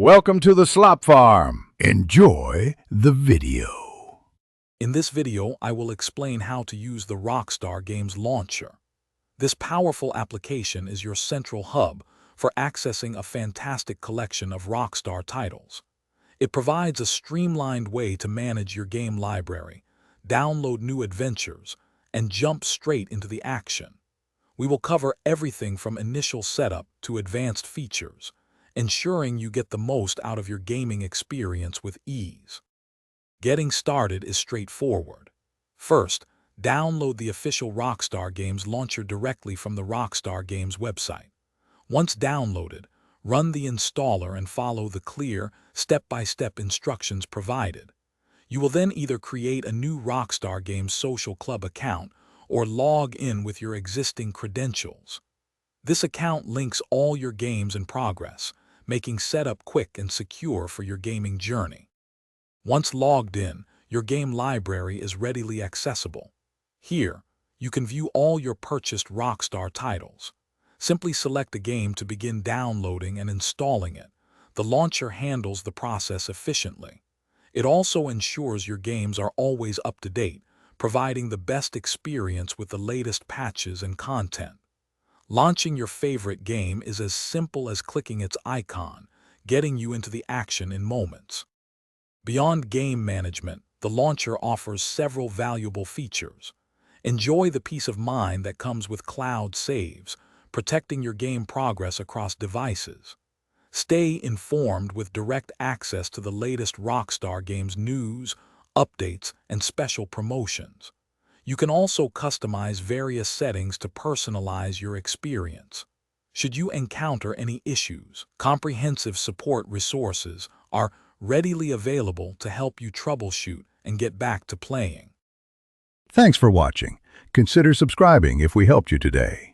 Welcome to the Slop Farm. Enjoy the video. In this video, I will explain how to use the Rockstar Games Launcher. This powerful application is your central hub for accessing a fantastic collection of Rockstar titles. It provides a streamlined way to manage your game library, download new adventures, and jump straight into the action. We will cover everything from initial setup to advanced features, ensuring you get the most out of your gaming experience with ease. Getting started is straightforward. First, download the official Rockstar Games Launcher directly from the Rockstar Games website. Once downloaded, run the installer and follow the clear, step-by-step instructions provided. You will then either create a new Rockstar Games Social Club account or log in with your existing credentials. This account links all your games in progress, making setup quick and secure for your gaming journey. Once logged in, your game library is readily accessible. Here, you can view all your purchased Rockstar titles. Simply select a game to begin downloading and installing it. The launcher handles the process efficiently. It also ensures your games are always up to date, providing the best experience with the latest patches and content. Launching your favorite game is as simple as clicking its icon, getting you into the action in moments. Beyond game management, the launcher offers several valuable features. Enjoy the peace of mind that comes with cloud saves, protecting your game progress across devices. Stay informed with direct access to the latest Rockstar Games news, updates, and special promotions. You can also customize various settings to personalize your experience. Should you encounter any issues, comprehensive support resources are readily available to help you troubleshoot and get back to playing. Thanks for watching. Consider subscribing if we helped you today.